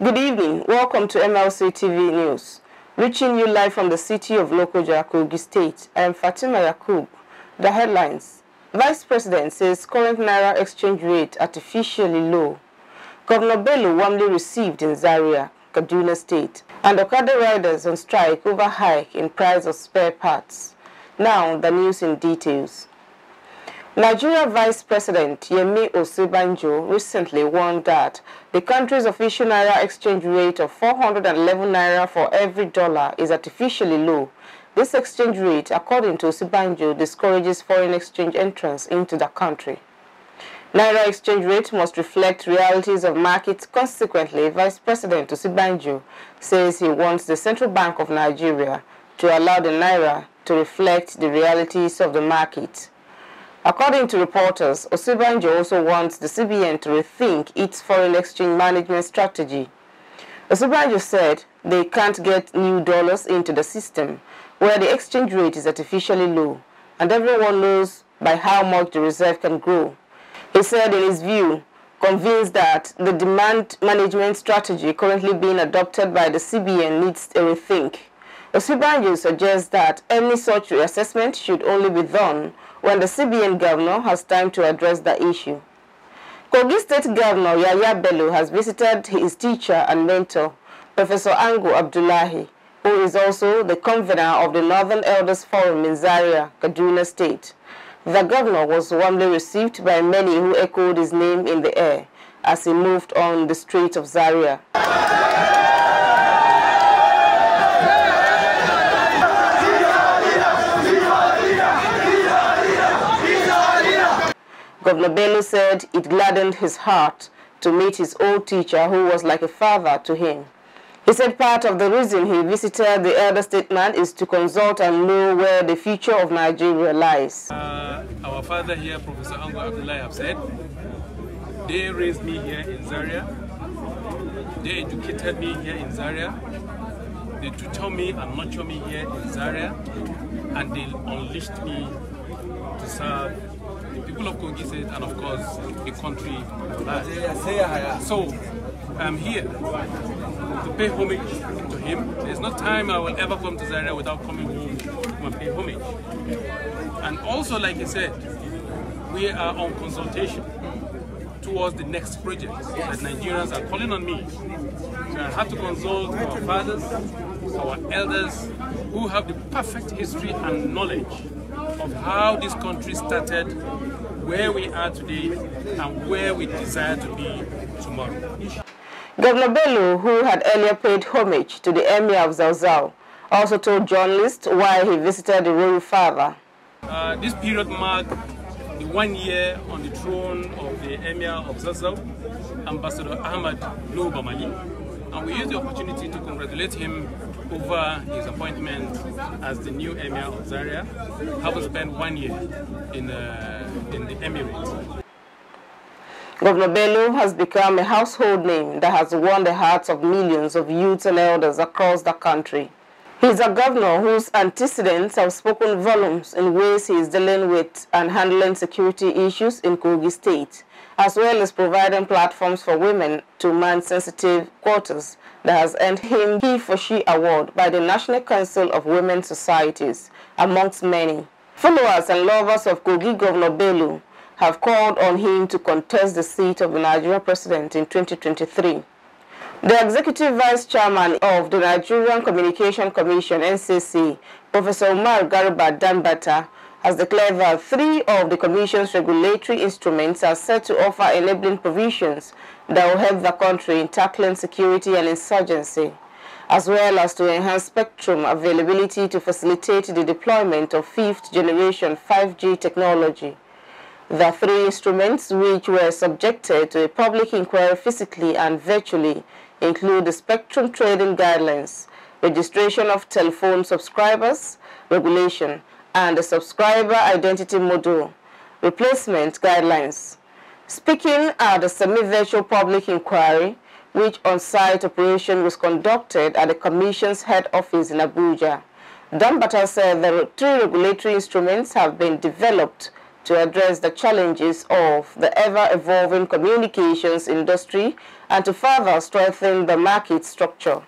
Good evening. Welcome to MLC TV News. Reaching you live from the city of Lokoja, Kogi State. I am Fatima Yakub. The headlines. Vice President says current Naira exchange rate artificially low. Governor Bello warmly received in Zaria, Kaduna State. And Okada riders on strike over hike in price of spare parts. Now, the news in details. Nigeria Vice President Yemi Osinbajo recently warned that the country's official Naira exchange rate of 411 Naira for every dollar is artificially low. This exchange rate, according to Osinbajo, discourages foreign exchange entrance into the country. Naira exchange rate must reflect realities of markets. Consequently, Vice President Osinbajo says he wants the Central Bank of Nigeria to allow the Naira to reflect the realities of the market. According to reporters, Osinbajo also wants the CBN to rethink its foreign exchange management strategy. Osinbajo said they can't get new dollars into the system where the exchange rate is artificially low, and everyone knows by how much the reserve can grow. He said in his view, convinced that the demand management strategy currently being adopted by the CBN needs a rethink. Osinbajo suggests that any such reassessment should only be done when the CBN governor has time to address the issue. Kogi State Governor Yahaya Bello has visited his teacher and mentor, Professor Ango Abdullahi, who is also the convener of the Northern Elders Forum in Zaria, Kaduna State. The governor was warmly received by many who echoed his name in the air as he moved on the streets of Zaria. Governor Bello said it gladdened his heart to meet his old teacher who was like a father to him. He said part of the reason he visited the elder statesman is to consult and know where the future of Nigeria lies. Our father here, Professor Ango Abdullahi, have said, they raised me here in Zaria, they educated me here in Zaria, they tutored me and nurtured me here in Zaria, and they unleashed me to serve the people of Kogi State and of course the country at large. So I'm here to pay homage to him. There's no time I will ever come to Zaria without coming home to pay homage. And also, like he said, we are on consultation towards the next project that Nigerians are calling on me. So I have to consult our fathers, our elders, who have the perfect history and knowledge of how this country started, where we are today, and where we desire to be tomorrow. Governor Bello, who had earlier paid homage to the Emir of Zauzau, also told journalists why he visited the royal father. This period marked the 1 year on the throne of the Emir of Zauzau, Ambassador Ahmad Lo Bamali, and we used the opportunity to congratulate him over his appointment as the new Emir of Zaria, having spent 1 year in the Emirates. Governor Bello has become a household name that has won the hearts of millions of youths and elders across the country. He is a governor whose antecedents have spoken volumes in ways he is dealing with and handling security issues in Kogi State, as well as providing platforms for women to man sensitive quotas that has earned him He for She Award by the National Council of Women's Societies, amongst many. Followers and lovers of Kogi Governor Bello have called on him to contest the seat of the Nigerian president in 2023. The Executive Vice Chairman of the Nigerian Communication Commission, NCC, Professor Umar Garba Dambata, has declared that 3 of the Commission's regulatory instruments are set to offer enabling provisions that will help the country in tackling security and insurgency, as well as to enhance spectrum availability to facilitate the deployment of 5th generation 5G technology. The 3 instruments, which were subjected to a public inquiry physically and virtually, include the Spectrum Trading Guidelines, Registration of Telephone Subscribers Regulation, and the Subscriber Identity Module Replacement Guidelines. Speaking at the semi-virtual public inquiry, which on-site operation was conducted at the Commission's head office in Abuja, Dambata said the 3 regulatory instruments have been developed to address the challenges of the ever-evolving communications industry and to further strengthen the market structure.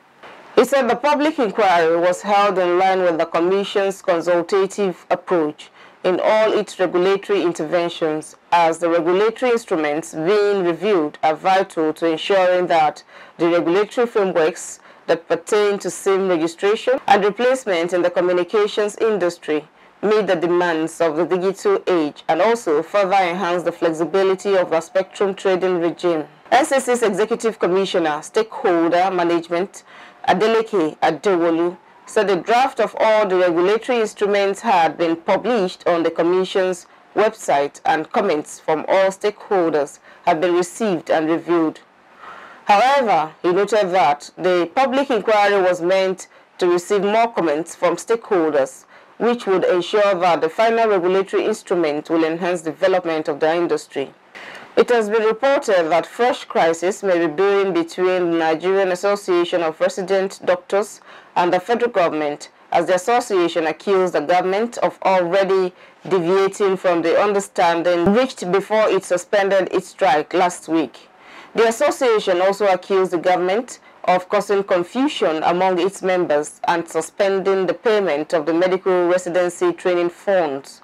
He said the public inquiry was held in line with the Commission's consultative approach in all its regulatory interventions, as the regulatory instruments being reviewed are vital to ensuring that the regulatory frameworks that pertain to SIM registration and replacement in the communications industry meet the demands of the digital age and also further enhance the flexibility of the spectrum trading regime. NCC's Executive Commissioner, Stakeholder Management, Adeleke Adewolu, said the draft of all the regulatory instruments had been published on the Commission's website and comments from all stakeholders had been received and reviewed. However, he noted that the public inquiry was meant to receive more comments from stakeholders, which would ensure that the final regulatory instrument will enhance development of the industry. It has been reported that fresh crisis may be brewing between the Nigerian Association of Resident Doctors and the federal government, as the association accused the government of already deviating from the understanding reached before it suspended its strike last week. The association also accused the government of causing confusion among its members and suspending the payment of the medical residency training funds.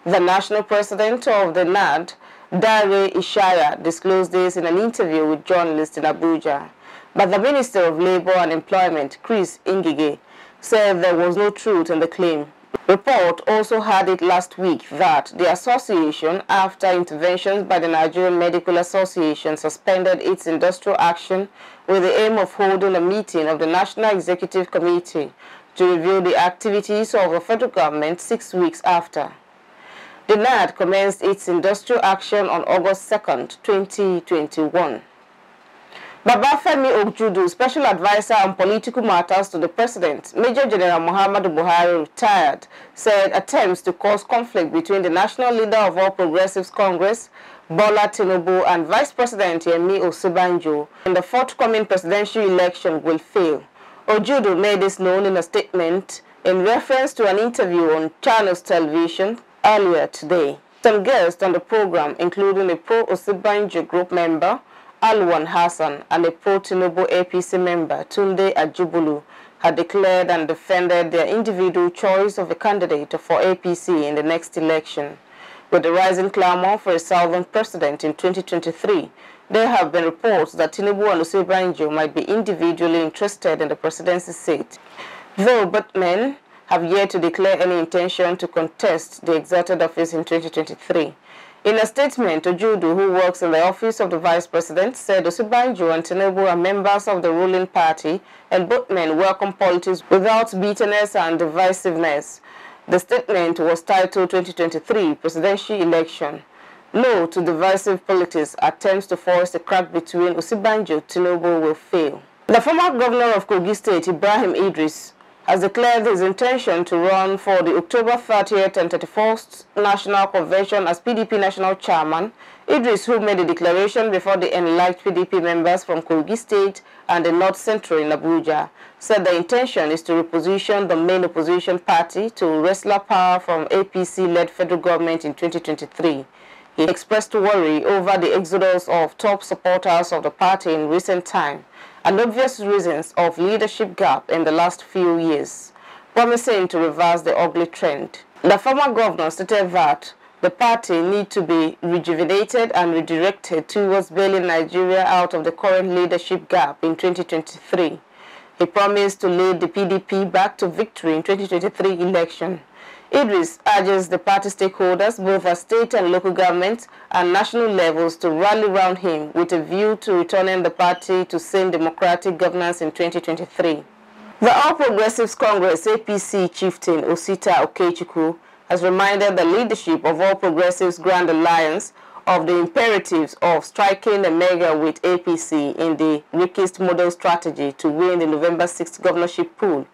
The national president of the NAD, Yahaya, disclosed this in an interview with journalists in Abuja. But the Minister of Labour and Employment, Chris Ngige, said there was no truth in the claim. Report also had it last week that the association, after interventions by the Nigerian Medical Association, suspended its industrial action with the aim of holding a meeting of the National Executive Committee to review the activities of the federal government 6 weeks after. The NAD commenced its industrial action on August 2nd, 2021. Babafemi Ojudu, Special Advisor on Political Matters to the President, Major General Muhammadu Buhari, retired, said attempts to cause conflict between the national leader of All Progressives Congress, Bola Tinubu, and Vice President Yemi Osinbajo in the forthcoming presidential election will fail. Ojudu made this known in a statement in reference to an interview on Channels Television earlier today. Some guests on the program, including a pro-Osinbajo group member, Alwan Hassan, and a pro-Tinubu APC member, Tunde Ajibulu, had declared and defended their individual choice of a candidate for APC in the next election. With the rising clamor for a southern president in 2023, there have been reports that Tinubu and Osinbajo might be individually interested in the presidency seat, though both men have yet to declare any intention to contest the exalted office in 2023. In a statement, Ojudu, who works in the office of the vice president, said Osinbajo and Tinubu are members of the ruling party and both men welcome politics without bitterness and divisiveness. The statement was titled 2023 Presidential Election. No to divisive politics, attempts to force a crack between Osinbajo and Tinubu will fail. The former governor of Kogi State, Ibrahim Idris, has declared his intention to run for the October 30th and 31st National Convention as PDP National Chairman. Idris, who made a declaration before the enlarged PDP members from Kogi State and the North Central in Abuja, said the intention is to reposition the main opposition party to wrestle power from APC-led federal government in 2023. He expressed worry over the exodus of top supporters of the party in recent time and obvious reasons of leadership gap in the last few years, promising to reverse the ugly trend. The former governor stated that the party need to be rejuvenated and redirected towards bailing Nigeria out of the current leadership gap in 2023. He promised to lead the PDP back to victory in 2023 election. Idris urges the party stakeholders, both at state and local government and national levels, to rally round him with a view to returning the party to sane democratic governance in 2023. The All Progressives Congress APC chieftain Osita Okechukwu has reminded the leadership of All Progressives Grand Alliance of the imperatives of striking a mega with APC in the weakest model strategy to win the November 6th governorship pool.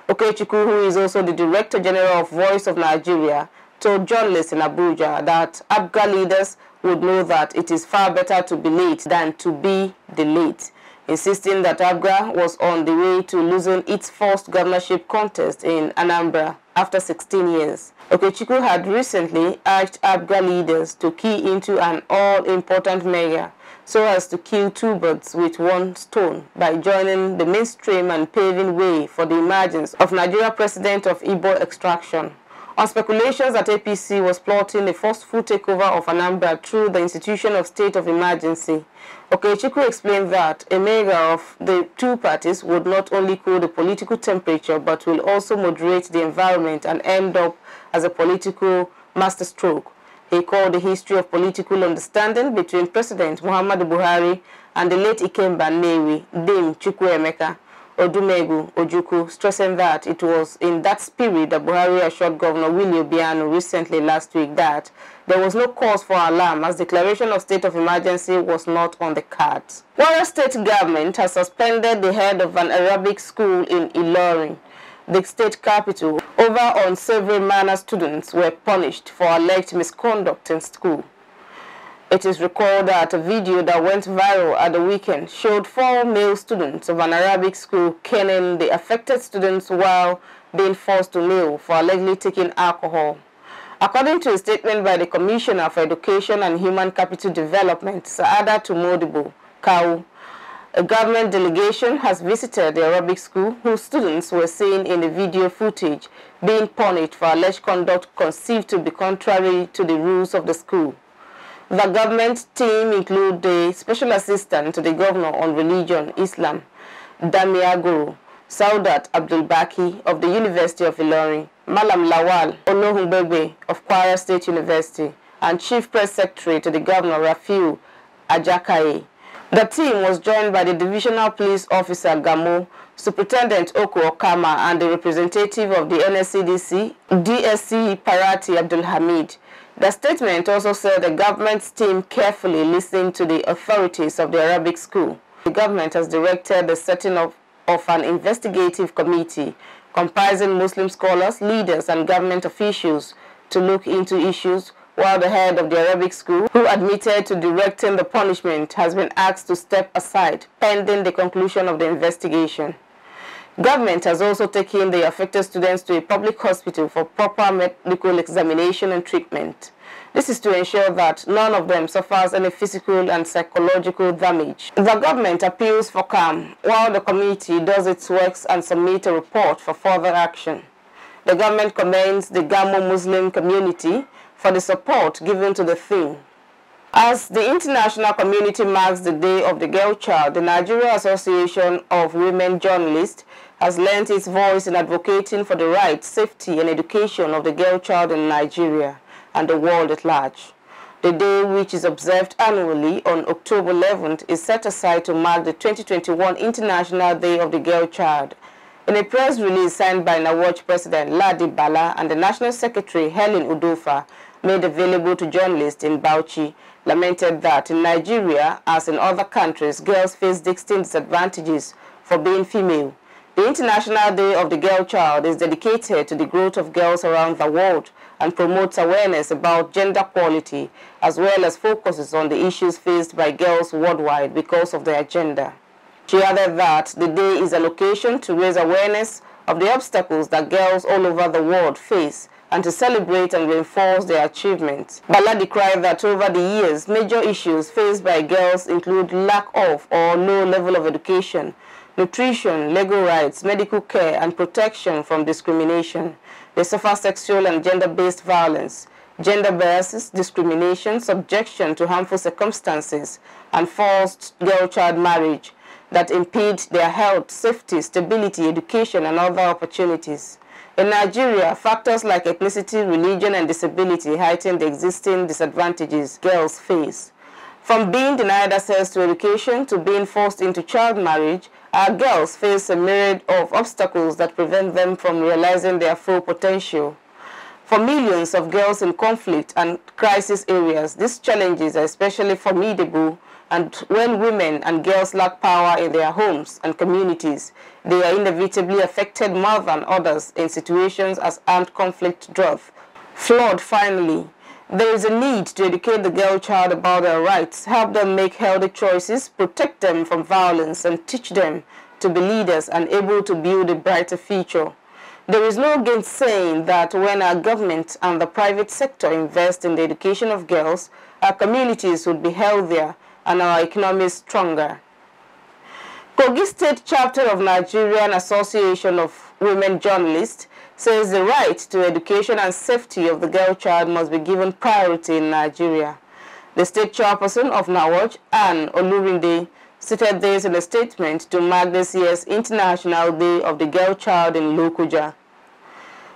Okechukwu, who is also the Director General of Voice of Nigeria, told journalists in Abuja that APGA leaders would know that it is far better to be late than to be delayed. insisting that Abga was on the way to losing its first governorship contest in Anambra after 16 years. Okechukwu had recently urged Abga leaders to key into an all-important measure so as to kill two birds with one stone by joining the mainstream and paving way for the emergence of Nigeria president of Igbo extraction. On speculations that APC was plotting a forceful takeover of Anambra through the institution of state of emergency, Okechukwu explained that a merger of the two parties would not only cool the political temperature but will also moderate the environment and end up as a political masterstroke. He called the history of political understanding between President Muhammadu Buhari and the late Ikemba Nnewi, Dame Chukwuemeka Odumegu Ojukwu, stressing that it was in that spirit that Buhari assured Governor Willie Obiano recently last week that there was no cause for alarm as declaration of state of emergency was not on the cards. Kwara state government has suspended the head of an Arabic school in Ilorin, the state capital, over unsavory manner students were punished for alleged misconduct in school. It is recalled that a video that went viral at the weekend showed 4 male students of an Arabic school caning the affected students while being forced to kneel for allegedly taking alcohol. According to a statement by the Commissioner for Education and Human Capital Development, Saada Tumodibo Kau, a government delegation has visited the Arabic school whose students were seen in the video footage being punished for alleged conduct conceived to be contrary to the rules of the school. The government team include the Special Assistant to the Governor on Religion, Islam, Damiaguru, Saudat Abdul Baki of the University of Ilorin, Malam Lawal Olohunbebe of Kwara State University, and Chief Press Secretary to the Governor Rafiu Ajakaye. The team was joined by the Divisional Police Officer Gamo, Superintendent Oko Okama, and the representative of the NSCDC, DSC Parati Abdul Hamid. The statement also said the government's team carefully listened to the authorities of the Arabic school. The government has directed the setting of an investigative committee comprising Muslim scholars, leaders, and government officials to look into issues, while the head of the Arabic school, who admitted to directing the punishment, has been asked to step aside pending the conclusion of the investigation. Government has also taken the affected students to a public hospital for proper medical examination and treatment. This is to ensure that none of them suffers any physical and psychological damage. The government appeals for calm, while the committee does its works and submits a report for further action. The government commends the Gamo Muslim community for the support given to the theme. As the international community marks the Day of the Girl Child, the Nigeria Association of Women Journalists has lent its voice in advocating for the rights, safety, and education of the girl child in Nigeria and the world at large. The day, which is observed annually on October 11th, is set aside to mark the 2021 International Day of the Girl Child. In a press release signed by NAWACH President Ladi Bala and the National Secretary Helen Udofa, made available to journalists in Bauchi, lamented that in Nigeria, as in other countries, girls face distinct disadvantages for being female. The International Day of the Girl Child is dedicated to the growth of girls around the world and promotes awareness about gender equality, as well as focuses on the issues faced by girls worldwide because of their gender. She added that the day is an occasion to raise awareness of the obstacles that girls all over the world face and to celebrate and reinforce their achievements. Bala decried that over the years, major issues faced by girls include lack of or low level of education, nutrition, legal rights, medical care, and protection from discrimination. They suffer sexual and gender-based violence, gender biases, discrimination, subjection to harmful circumstances, and forced girl-child marriage that impede their health, safety, stability, education, and other opportunities. In Nigeria, factors like ethnicity, religion, and disability heighten the existing disadvantages girls face. From being denied access to education to being forced into child marriage, our girls face a myriad of obstacles that prevent them from realizing their full potential. For millions of girls in conflict and crisis areas, these challenges are especially formidable, and when women and girls lack power in their homes and communities, they are inevitably affected more than others in situations as armed conflict, drought, flood. Finally, there is a need to educate the girl child about their rights, help them make healthy choices, protect them from violence, and teach them to be leaders and able to build a brighter future. There is no gainsaying that when our government and the private sector invest in the education of girls, our communities would be healthier and our economy stronger. Kogi State Chapter of Nigerian Association of Women Journalists says the right to education and safety of the girl child must be given priority in Nigeria. The state chairperson of NAWAJ, Anne Olurinde, stated this in a statement to mark this year's International Day of the Girl Child in Lokoja.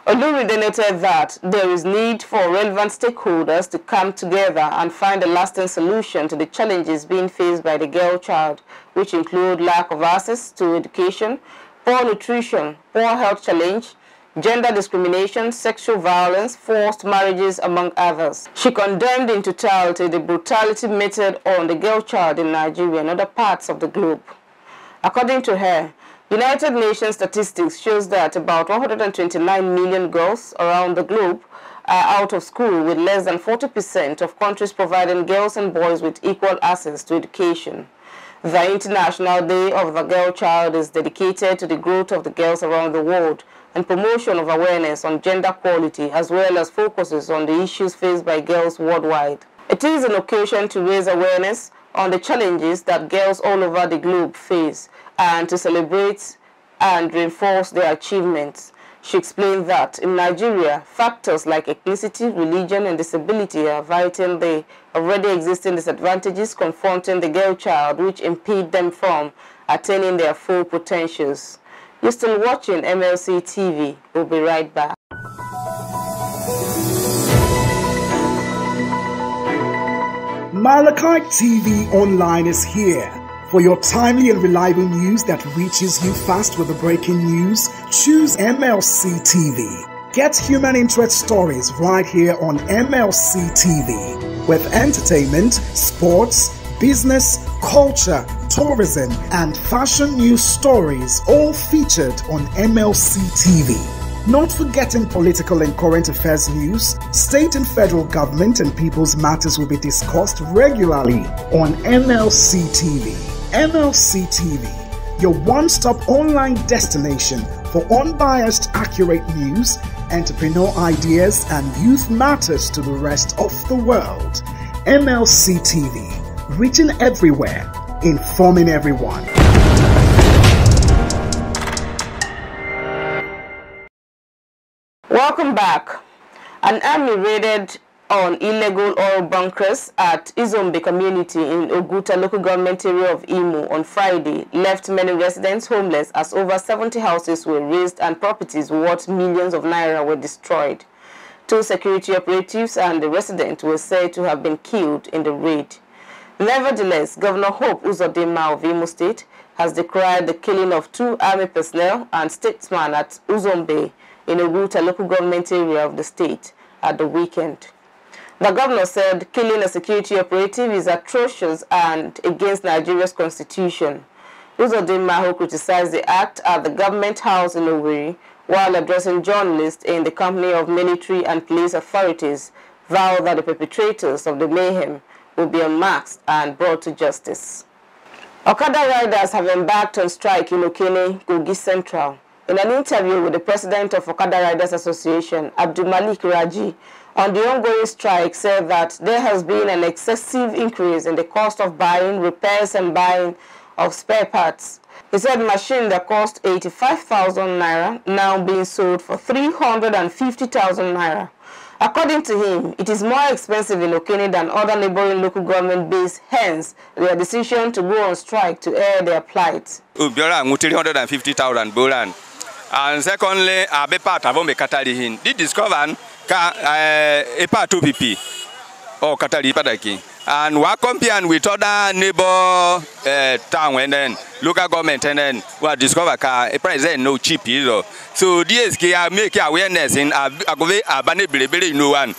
Olurinde noted that there is need for relevant stakeholders to come together and find a lasting solution to the challenges being faced by the girl child, which include lack of access to education, poor nutrition, poor health challenge, gender discrimination, sexual violence, forced marriages, among others. She condemned in totality the brutality meted on the girl child in Nigeria and other parts of the globe. According to her, United Nations statistics shows that about 129 million girls around the globe are out of school, with less than 40% of countries providing girls and boys with equal access to education. The International Day of the Girl Child is dedicated to the growth of the girls around the world and promotion of awareness on gender equality, as well as focuses on the issues faced by girls worldwide. It is an occasion to raise awareness on the challenges that girls all over the globe face and to celebrate and reinforce their achievements. She explained that in Nigeria, factors like ethnicity, religion, and disability are fighting the already existing disadvantages confronting the girl child, which impede them from attaining their full potentials. You're still watching MLC TV. We'll be right back. Malachite TV Online is here. For your timely and reliable news that reaches you fast with the breaking news, choose MLC TV. Get human interest stories right here on MLC TV. With entertainment, sports, business, culture, tourism, and fashion news stories all featured on MLC TV. Not forgetting political and current affairs news, state and federal government and people's matters will be discussed regularly on MLC TV. MLC TV, your one-stop online destination for unbiased, accurate news, entrepreneur ideas, and youth matters to the rest of the world. MLC TV, reaching everywhere, informing everyone. Welcome back. An army raided on illegal oil bunkers at Izombe community in Oguta local government area of Imo on Friday left many residents homeless as over 70 houses were razed and properties worth millions of naira were destroyed. 2 security operatives and the resident were said to have been killed in the raid. Nevertheless, Governor Hope Uzodinma of Imo State has decried the killing of 2 army personnel and statesmen at Uzombe in Oguta local government area of the state at the weekend. The governor said killing a security operative is atrocious and against Nigeria's constitution. Uzodinma criticized the act at the government house in Owerri while addressing journalists in the company of military and police authorities, vowed that the perpetrators of the mayhem will be unmasked and brought to justice. Okada riders have embarked on strike in Okene, Kogi Central. In an interview with the president of Okada Riders Association, Abdulmalik Raji, on the ongoing strike, said that there has been an excessive increase in the cost of buying, repairs and buying of spare parts. He said machine that cost 85,000 naira now being sold for 350,000 naira. According to him, it is more expensive in Okene than other neighboring local government bases, hence their decision to go on strike to air their plight. 350,000 bolan. And secondly, a be part of me Katalihin. Did discover a part 2 PP or Katali Padaki. And we compare with other neighbor town and then local government and then we discover a price no cheap either. So DSK make awareness in a banable no one.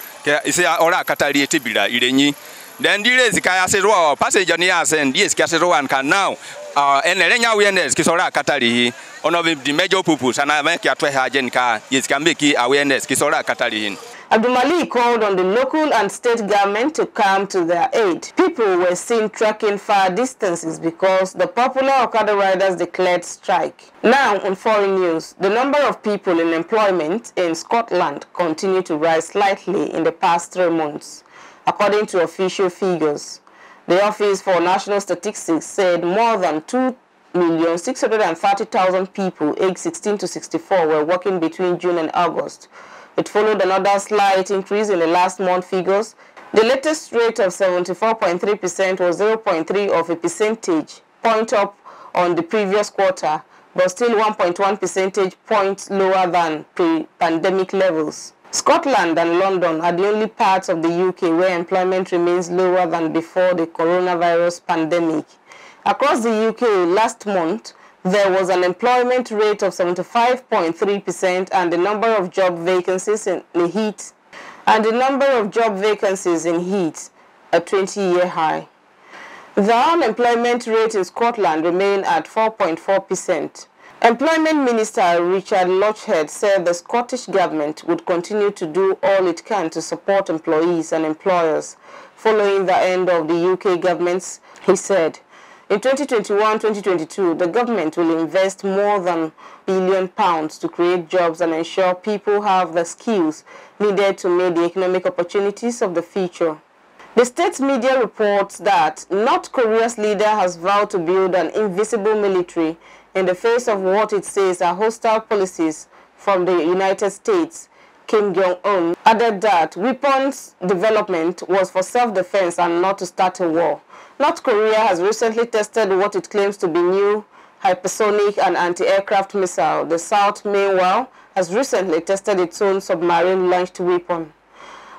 Is a ora Katali Tibida Ireni. Then DSK said, well, passenger nears and DSK one can now. And the awareness Kisora Katali, one of the major purposes, and I make a 2 car, yes, can make awareness Kisora Katali. Abdulmalik called on the local and state government to come to their aid. People were seen trekking far distances because the popular Okada riders declared strike. Now, on foreign news, the number of people in employment in Scotland continued to rise slightly in the past 3 months, according to official figures. The Office for National Statistics said more than 2,630,000 people aged 16 to 64 were working between June and August. It followed another slight increase in the last month figures. The latest rate of 74.3% was 0.3 of a percentage point up on the previous quarter, but still 1.1 percentage points lower than pre-pandemic levels. Scotland and London are the only parts of the UK where employment remains lower than before the coronavirus pandemic. Across the UK last month, there was an employment rate of 75.3% and the number of job vacancies in heat a 20-year high. The unemployment rate in Scotland remained at 4.4%. Employment Minister Richard Lochhead said the Scottish government would continue to do all it can to support employees and employers following the end of the UK government's, he said. In 2021-2022, the government will invest more than £1 billion to create jobs and ensure people have the skills needed to meet the economic opportunities of the future. The state media reports that North Korea's leader has vowed to build an invisible military in the face of what it says are hostile policies from the United States. Kim Jong-un added that weapons development was for self-defense and not to start a war. North Korea has recently tested what it claims to be new hypersonic and anti-aircraft missile. The South, meanwhile, has recently tested its own submarine-launched weapon.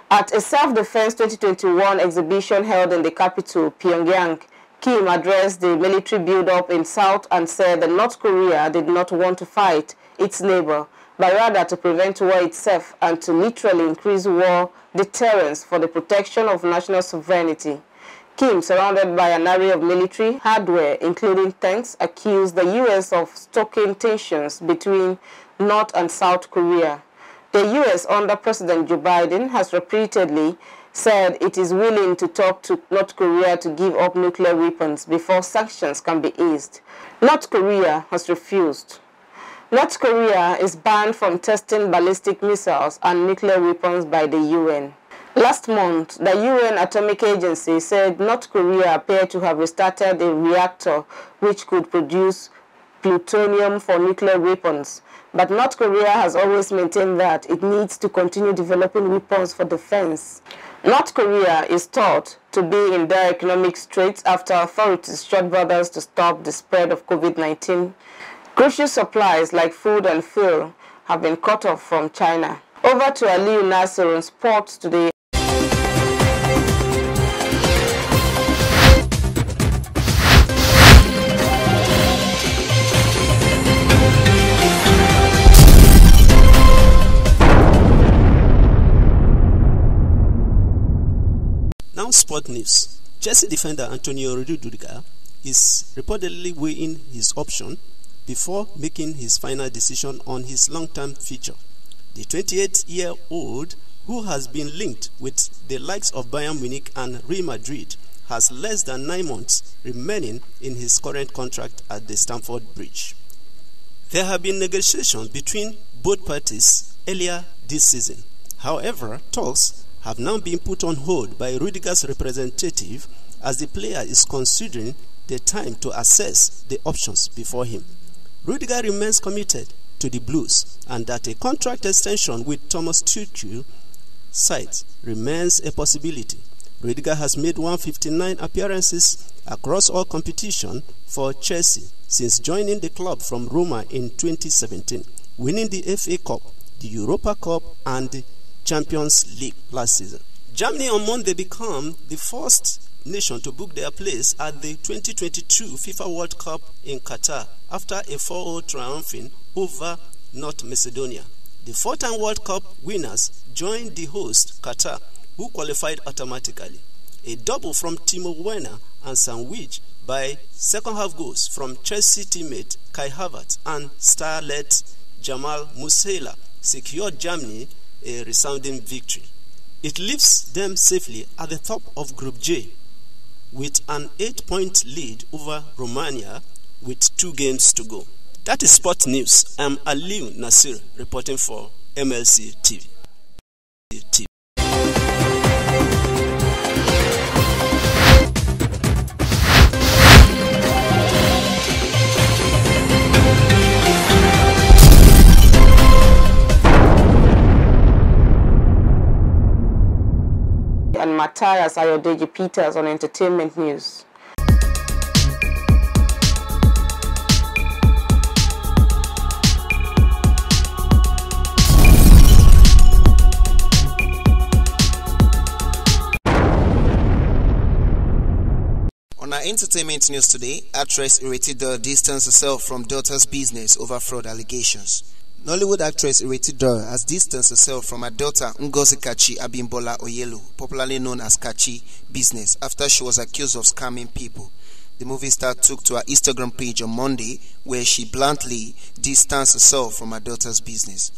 At a self-defense 2021 exhibition held in the capital, Pyongyang, Kim addressed the military build-up in South and said that North Korea did not want to fight its neighbor, but rather to prevent war itself and to literally increase war deterrence for the protection of national sovereignty. Kim, surrounded by an array of military hardware, including tanks, accused the U.S. of stoking tensions between North and South Korea. The U.S. under President Joe Biden has repeatedly said it is willing to talk to North Korea to give up nuclear weapons before sanctions can be eased. North Korea has refused. North Korea is banned from testing ballistic missiles and nuclear weapons by the UN. Last month, the UN Atomic Agency said North Korea appeared to have restarted a reactor which could produce plutonium for nuclear weapons. But North Korea has always maintained that it needs to continue developing weapons for defense. North Korea is thought to be in dire economic straits after authorities shut borders to stop the spread of COVID-19. Crucial supplies like food and fuel have been cut off from China. Over to Aliyu Nasser on sports today. Now sport news. Chelsea defender Antonio Rudiger is reportedly weighing his option before making his final decision on his long-term future. The 28-year-old, who has been linked with the likes of Bayern Munich and Real Madrid, has less than 9 months remaining in his current contract at the Stamford Bridge. There have been negotiations between both parties earlier this season. However, talks have now been put on hold by Rudiger's representative as the player is considering the time to assess the options before him. Rudiger remains committed to the Blues and that a contract extension with Thomas Tuchel side remains a possibility. Rudiger has made 159 appearances across all competition for Chelsea since joining the club from Roma in 2017, winning the FA Cup, the Europa Cup and the Champions League last season. Germany on Monday became the first nation to book their place at the 2022 FIFA World Cup in Qatar after a 4-0 triumphing over North Macedonia. The 4-time World Cup winners joined the host Qatar, who qualified automatically. A double from Timo Werner and sandwiched by second-half goals from Chelsea teammate Kai Havertz and starlet Jamal Musiala secured Germany a resounding victory. It leaves them safely at the top of Group J with an 8-point lead over Romania with 2 games to go. That is sport news. I'm Aliu Nasir reporting for MLC TV. And Matthias Ayodeji Peters on entertainment news. On our entertainment news today, actress Iretidor distanced herself from daughter's business over fraud allegations. Nollywood actress Iretidor has distanced herself from her daughter Ngozi Kachi Abimbola Oyelu, popularly known as Kachi business, after she was accused of scamming people. The movie star took to her Instagram page on Monday, where she bluntly distanced herself from her daughter's business.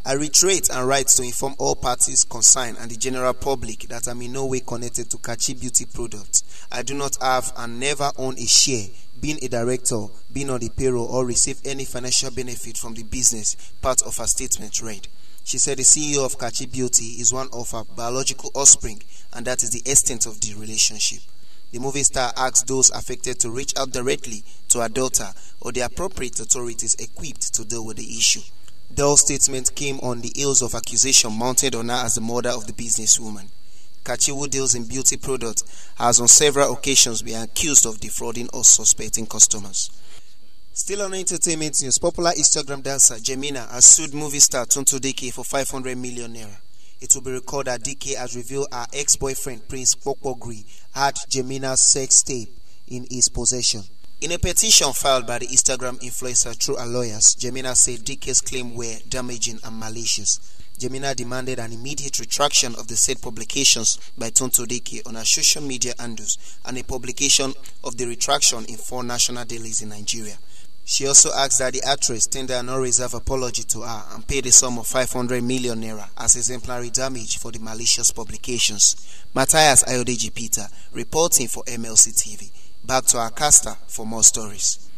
I reiterate and write to inform all parties concerned and the general public that I'm in no way connected to Kachi Beauty products. I do not have and never own a share, being a director, being on the payroll, or receive any financial benefit from the business, part of her statement read. She said the CEO of Kachi Beauty is one of her biological offspring, and that is the extent of the relationship. The movie star asked those affected to reach out directly to her daughter or the appropriate authorities equipped to deal with the issue. The whole statement came on the heels of accusation mounted on her as the mother of the businesswoman. Kachi, who deals in beauty products, has on several occasions been accused of defrauding or suspecting customers. Still on entertainment news, popular Instagram dancer Jemina has sued movie star Tonto Dike for 500 million naira. It will be recalled that Dike has revealed her ex-boyfriend Prince Kpokpogri had Jemina's sex tape in his possession. In a petition filed by the Instagram influencer through her lawyers, Jemina said Dike's claims were damaging and malicious. Jemina demanded an immediate retraction of the said publications by Tonto Dike on her social media handles and a publication of the retraction in 4 national dailies in Nigeria. She also asked that the actress tender an unreserved apology to her and pay the sum of 500 million naira as exemplary damage for the malicious publications. Matthias Ayodeji Peter reporting for MLC TV. Back to our caster for more stories.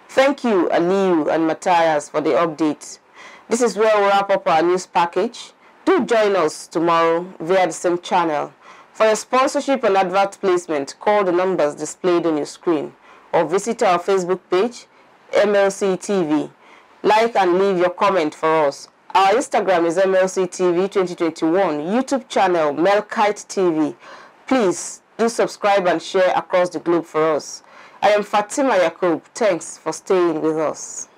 Thank you, Aliu and Matthias, for the update. This is where we'll wrap up our news package. Do join us tomorrow via the same channel. For your sponsorship and advert placement, call the numbers displayed on your screen or visit our Facebook page, MLC TV. Like and leave your comment for us. Our Instagram is MLC TV 2021, YouTube channel Melkite TV. Please do subscribe and share across the globe for us. I am Fatima Yakub. Thanks for staying with us.